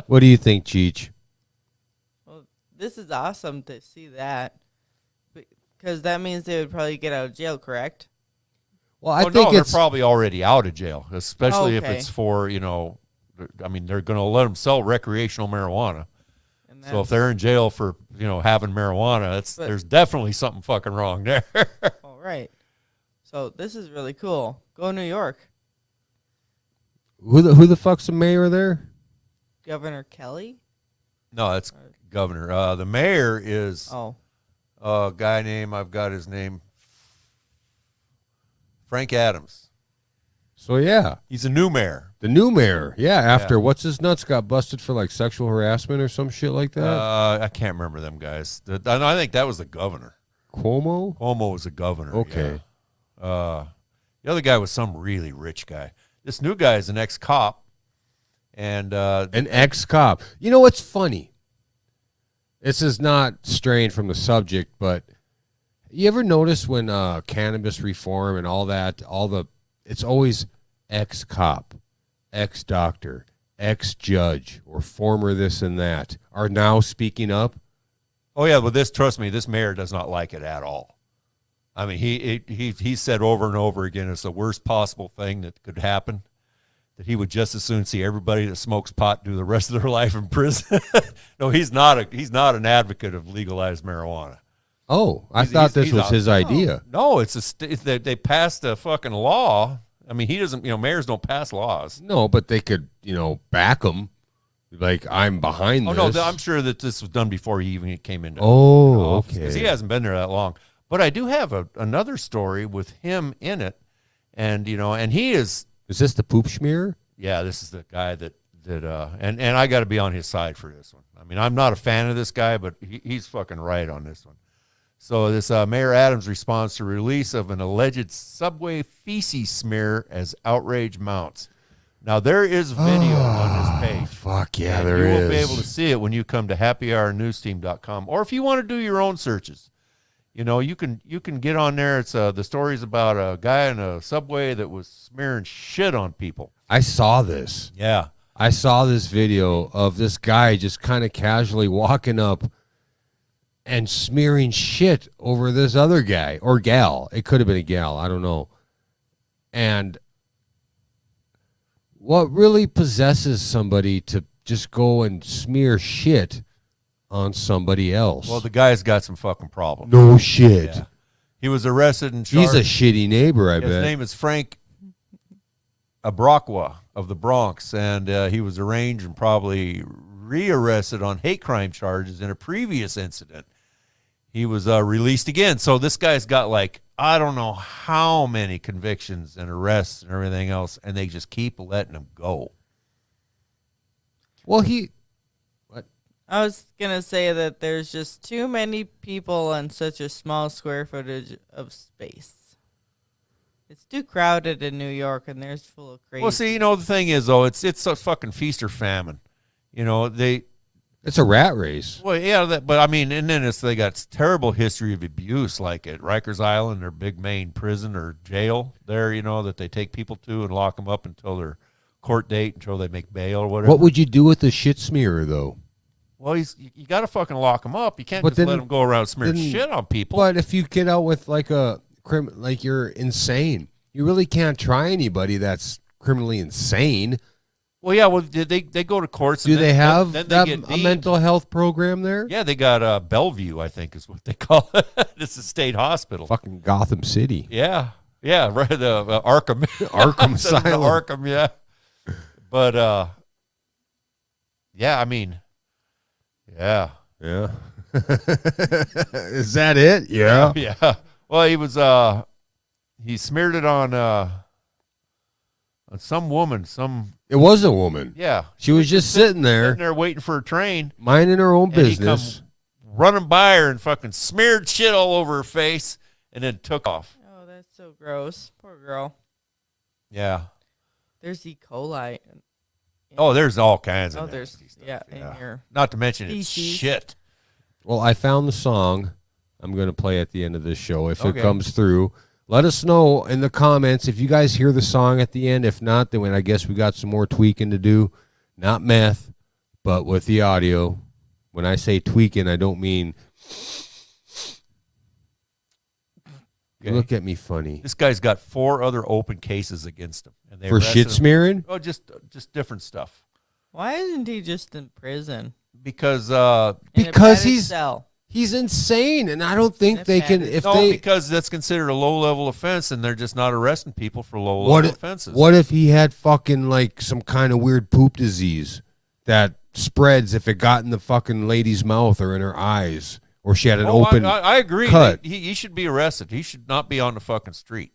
What do you think, Cheech? Well, this is awesome to see that, because that means they would probably get out of jail, correct? Well, I think they're probably already out of jail, especially if Okay. it's for, you know, I mean, they're going to let them sell recreational marijuana. And So if they're in jail for, you know, having marijuana, there's definitely something fucking wrong there. all right. So this is really cool. Go New York. Who the fuck's the mayor there? Governor Kelly? No, that's governor. The mayor is Oh. a guy named, I've got his name, Frank Adams. So, yeah. He's a new mayor. The new mayor. Yeah, after what's his nuts got busted for like sexual harassment or some shit like that? I can't remember them guys. I think that was the governor. Cuomo? Cuomo was the governor. Okay. Yeah. The other guy was some really rich guy. This new guy is an ex-cop. And an ex-cop. You know what's funny? This is not straying from the subject, but you ever notice when cannabis reform and all that, it's always ex-cop, ex-doctor, ex-judge, or former this and that are now speaking up? Oh, yeah, but trust me, this mayor does not like it at all. I mean, he said over and over again it's the worst possible thing that could happen, that he would just as soon see everybody that smokes pot do the rest of their life in prison. No, he's not an advocate of legalized marijuana. Oh, I thought this was his idea. No, they passed a fucking law. I mean, he doesn't, mayors don't pass laws. No, but they could, back him. Like, I'm behind this. Oh, no, I'm sure that this was done before he even came into office. Okay. Because he hasn't been there that long. But I do have another story with him in it. And, and he is... Is this the poop schmear? Yeah, this is the guy that and I got to be on his side for this one. I mean, I'm not a fan of this guy, but he's fucking right on this one. So this Mayor Adams responds to release of an alleged subway feces smear as outrage mounts. Now, there is video on this page. Fuck yeah, and there is. You will be able to see it when you come to happyhournewsteam.com. Or if you want to do your own searches, you can get on there. It's the stories about a guy in a subway that was smearing shit on people. I saw this. Yeah. I saw this video of this guy just kind of casually walking up and smearing shit over this other guy or gal. It could have been a gal. I don't know. And what really possesses somebody to just go and smear shit on somebody else? Well, the guy's got some fucking problems. No shit. Yeah. He was arrested and charged. He's a shitty neighbor, I bet. His name is Frank Abrakwa of the Bronx, and he was arraigned and probably rearrested on hate crime charges in a previous incident. He was released again. So this guy's got I don't know how many convictions and arrests and everything else, and they just keep letting him go. Well, I was going to say that there's just too many people on such a small square footage of space. It's too crowded in New York, and there's full of crazy. Well, see, the thing is, though, it's a fucking feast or famine. it's a rat race. Well, yeah, but I mean, and then they got terrible history of abuse, like at Rikers Island, their big main prison or jail there, that they take people to and lock them up until their court date, until they make bail or whatever. What would you do with the shit smearer, though? Well, you got to fucking lock him up. You can't But just then- let him go around smearing then- shit on people. But if you get out with like you're insane, you really can't try anybody that's criminally insane. Well, yeah. Well, they go to courts. Do and they then- have then they get a deemed- mental health program there? Yeah, they got Bellevue, I think, is what they call it. It's a state hospital. Fucking Gotham City. Yeah, right. The Arkham, Arkham Instead of the Asylum. Arkham, yeah. But yeah, I mean, yeah, Yeah. Is that it? Yeah. yeah. Well, he smeared it on Some woman, It was a woman. yeah. She was just sitting Sitting there, there waiting for a train. minding her own And he business. come running by her and fucking smeared shit all over her face and then took off. Oh, that's so gross. Poor girl. Yeah. There's E. coli. Oh, there's all kinds Oh, of there's nasty stuff. yeah, in here. Not to mention it's Feces. shit. Well, I found the song I'm going to play at the end of this show. If Okay. it comes through, let us know in the comments if you guys hear the song at the end. If not, then I guess we got some more tweaking to do. Not meth, but with the audio. When I say tweaking, I don't mean you Okay. look at me funny. This guy's got 4 other open cases against him. And they For arrested shit him. smearing? Oh, just different stuff. Why isn't he just in prison? Because In a Because padded he's cell? he's insane, and I don't think If they that can. is- If no, they because that's considered a low-level offense, and they're just not arresting people for low-level what offenses. what if he had fucking like some kind of weird poop disease that spreads if it got in the fucking lady's mouth or in her eyes, or she had an open. I agree. cut. He should be arrested. He should not be on the fucking street.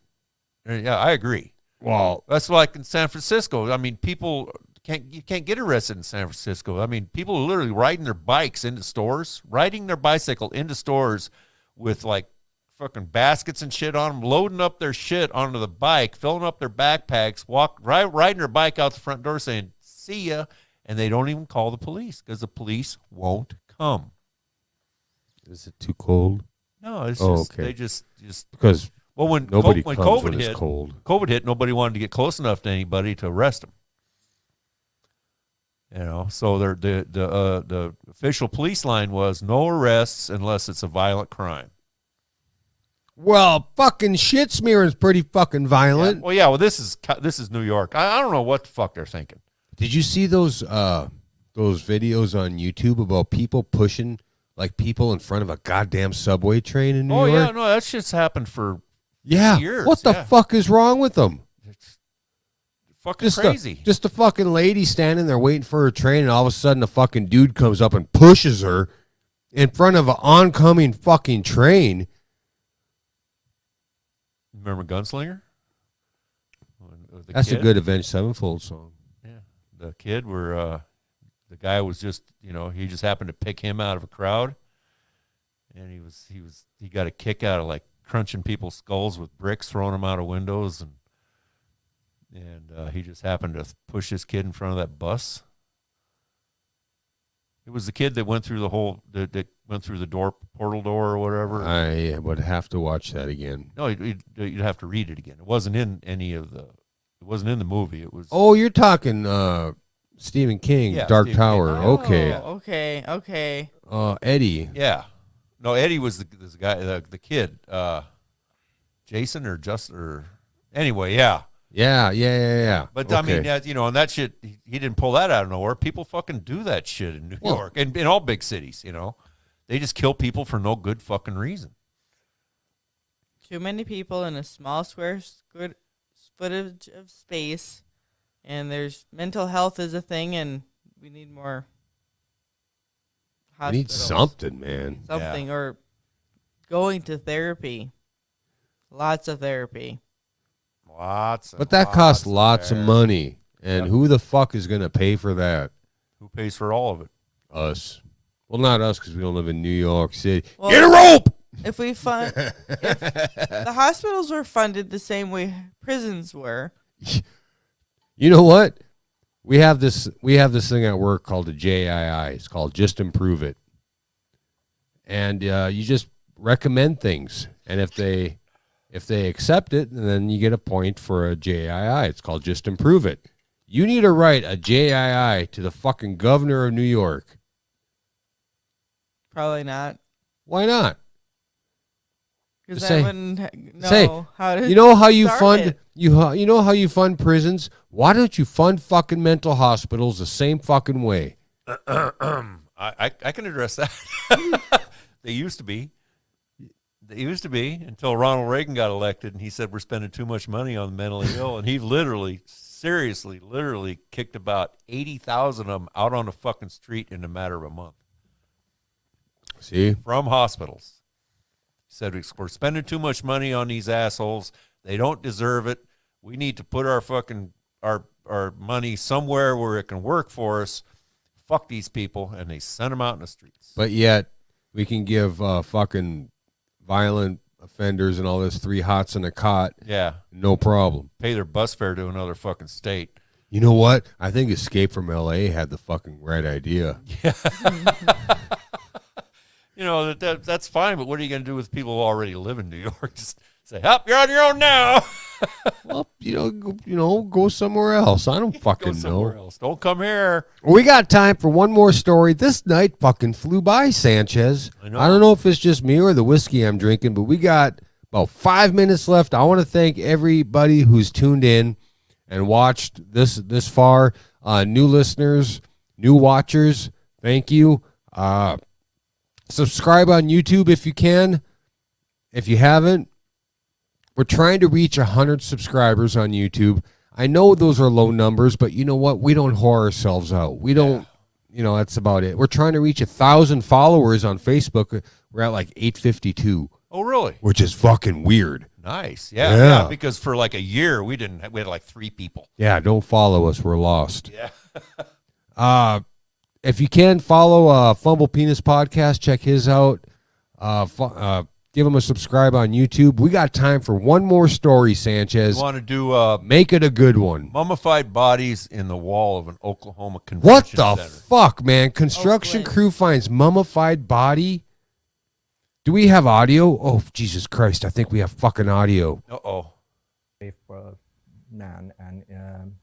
Yeah, I agree. Well, That's like in San Francisco. I mean, you can't get arrested in San Francisco. I mean, people are literally riding their bikes into stores, riding their bicycle into stores with like fucking baskets and shit on them, loading up their shit onto the bike, filling up their backpacks, riding their bike out the front door saying, "See ya." And they don't even call the police because the police won't come. is it too cold? No, it's Oh, just okay. they just Because well when nobody when comes COVID when it's hit, cold. COVID hit, nobody wanted to get close enough to anybody to arrest them. You know, so the official police line was no arrests unless it's a violent crime. Well, fucking shit smearing's pretty fucking violent. Well, this is New York. I don't know what the fuck they're thinking. Did you see those videos on YouTube about people pushing like people in front of a goddamn subway train in New York? Yeah, no, that shit's happened for Yeah. years, What the yeah. fuck is wrong with them? it's fucking crazy. Just a fucking lady standing there waiting for her train, and all of a sudden a fucking dude comes up and pushes her in front of an oncoming fucking train. Remember Gunslinger? The That's kid? a good Avenged Sevenfold song. Yeah, the kid where the guy was just he just happened to pick him out of a crowd, and he got a kick out of like crunching people's skulls with bricks, throwing them out of windows, and he just happened to push this kid in front of that bus. It was the kid that went through that went through the portal door or whatever. I would have to watch that again. No, you'd have to read it again. It wasn't in It wasn't in the movie. It was. Oh, you're talking Stephen King, Yeah, Dark Stephen Tower. King. Okay. Oh, okay. Eddie. Yeah. No, Eddie was this guy, the kid, Jason or Justin or anyway, yeah. Yeah. But okay. I mean, and that shit, he didn't pull that out of nowhere. People fucking do that shit in New York and in all big cities. They just kill people for no good fucking reason. Too many people in a small square footage of space, and there's mental health is a thing, and we need more. I need Hospitals. something, man. Something or going to therapy. Lots of therapy. But that costs lots of money. And who the fuck is going to pay for that? Who pays for all of it? Us. Well, not us because we don't live in New York City. Well, Get a rope! If the hospitals were funded the same way prisons were, You know what? We have this thing at work called a JII. It's called Just Improve It. And you just recommend things. And if they accept it, then you get a point for a JII. It's called Just Improve It. You need to write a JII to the fucking governor of New York. probably not. Why not? Because Say- I wouldn't know say, how to. You know how you start fund it. you know how you fund prisons? Why don't you fund fucking mental hospitals the same fucking way? I can address that. They used to be. Until Ronald Reagan got elected, and he said we're spending too much money on the mentally ill, and he literally kicked about 80,000 of them out on the fucking street in a matter of a month See? from hospitals. He said we're spending too much money on these assholes. They don't deserve it. We need to put our fucking our money somewhere where it can work for us. Fuck these people, and they send them out in the streets. But yet, we can give fucking violent offenders and all this 3 hots in a cot. Yeah. No problem. Pay their bus fare to another fucking state. You know what? I think Escape from L.A. had the fucking right idea. You know, that's fine, but what are you going to do with people who already live in New York? Just say, you're on your own now. Well, go somewhere else. I don't Go fucking somewhere know. else. Don't come here. We got time for one more story. This night fucking flew by, Sanchez. I know. I don't know if it's just me or the whiskey I'm drinking, but we got about 5 minutes left. I want to thank everybody who's tuned in and watched this far. New listeners, new watchers, thank you. Subscribe on YouTube if you can. If you haven't, we're trying to reach 100 subscribers on YouTube. I know those are low numbers, but you know what? We don't whore ourselves out. We don't, that's about it. We're trying to reach 1,000 followers on Facebook. We're at like 852. Oh, really? Which is fucking weird. Nice. Yeah. Yeah. Because for like a year, we had like 3 people. Yeah, don't follow us. We're lost. Yeah. If you can follow Fumble Penis Podcast, check his out. Give him a subscribe on YouTube. We got time for one more story, Sanchez. You want to do Make it a good one. mummified bodies in the wall of an Oklahoma convention What the center. fuck, man? Construction Oakland. crew finds mummified body. Do we have audio? Oh, Jesus Christ. I think we have fucking audio. Uh-oh. Man, and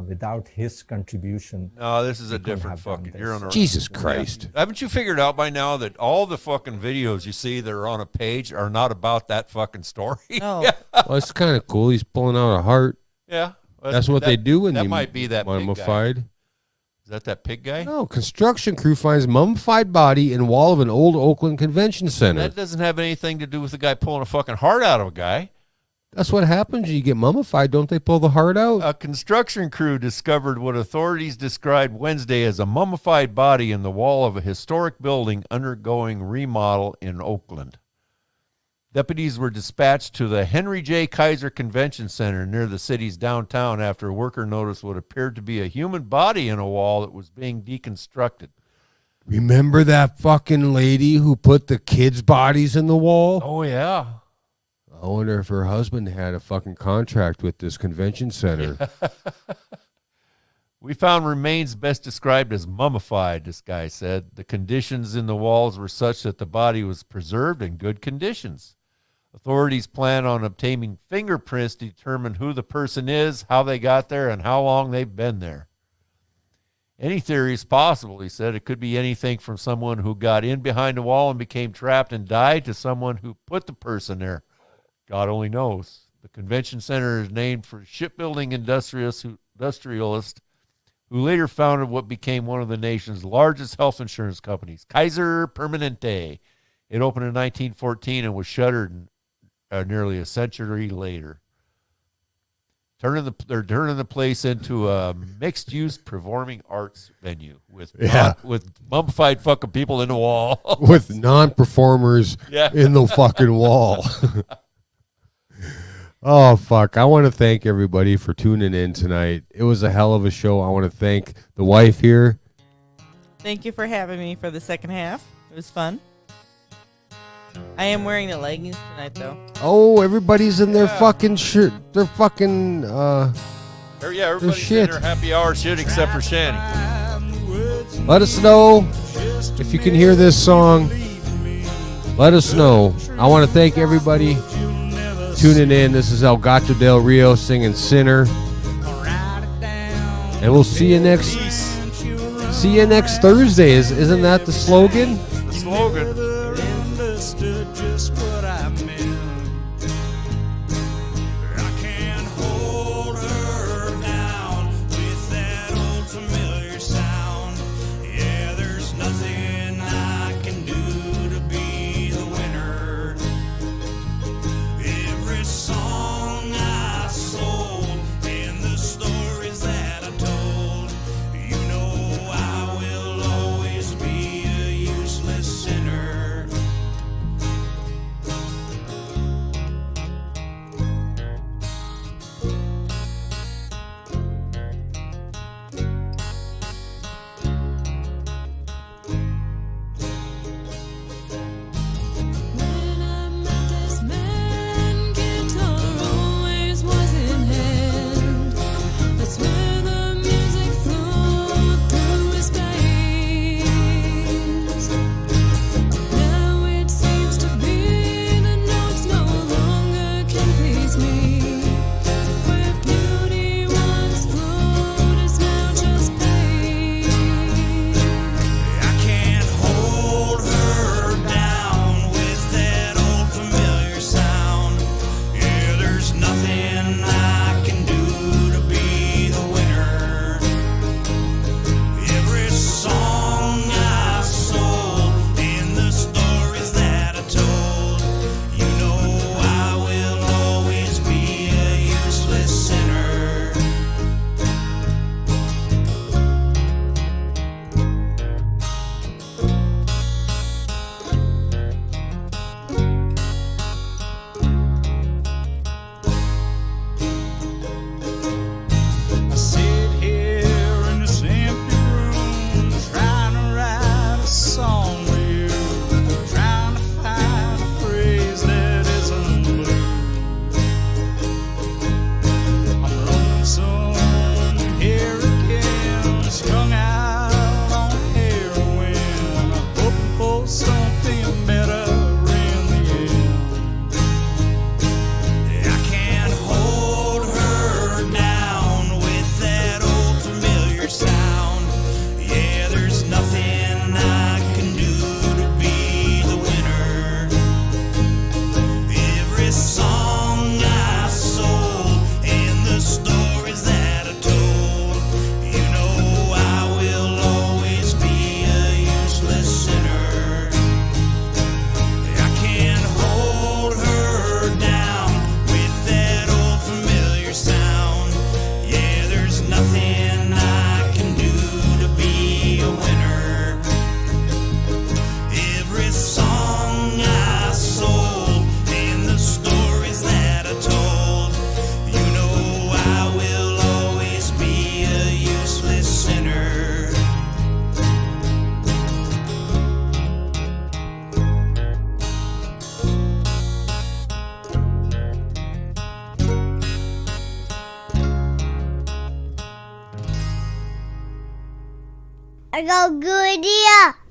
without his contribution, No, this is a we couldn't different have done fucking. this. You're on a. Jesus Christ. Haven't you figured out by now that all the fucking videos you see that are on a page are not about that fucking story? No. Yeah. Well, it's kind of cool. He's pulling out a heart. Yeah. That's what they do when that they might be that pig guy. mummified. Is that pig guy? No, construction crew finds mummified body in wall of an old Oakland convention center. That doesn't have anything to do with the guy pulling a fucking heart out of a guy. That's what happens when you get mummified. Don't they pull the heart out? A construction crew discovered what authorities described Wednesday as a mummified body in the wall of a historic building undergoing remodel in Oakland. Deputies were dispatched to the Henry J. Kaiser Convention Center near the city's downtown after a worker noticed what appeared to be a human body in a wall that was being deconstructed. Remember that fucking lady who put the kids' bodies in the wall? Oh, yeah. I wonder if her husband had a fucking contract with this convention center. We found remains best described as mummified, this guy said. The conditions in the walls were such that the body was preserved in good conditions. Authorities plan on obtaining fingerprints to determine who the person is, how they got there, and how long they've been there. Any theory is possible, he said. It could be anything from someone who got in behind the wall and became trapped and died to someone who put the person there. God only knows. The convention center is named for shipbuilding industrialist who later founded what became one of the nation's largest health insurance companies, Kaiser Permanente. It opened in 1914 and was shuttered nearly a century later. They're turning the place into a mixed-use performing arts venue with mummified fucking people in the wall. With non-performers in the fucking wall. Oh, fuck. I want to thank everybody for tuning in tonight. It was a hell of a show. I want to thank the wife here. Thank you for having me for the second half. It was fun. I am wearing the leggings tonight, though. Oh, everybody's in their fucking shirt. Their fucking, Everybody's shit. in their happy hour shit except for Shanny. Let us know if you can hear this song. Let us know. I want to thank everybody tuning in. This is El Gato Del Rio singing Sinner. And we'll see you next Thursday. Isn't that the slogan? The slogan. Understood just what I meant. I can't hold her down with that old familiar sound. Yeah, there's nothing I can do to be the winner. Every song I sold and the stories that I told, you know I will always be a useless sinner. I got a good idea.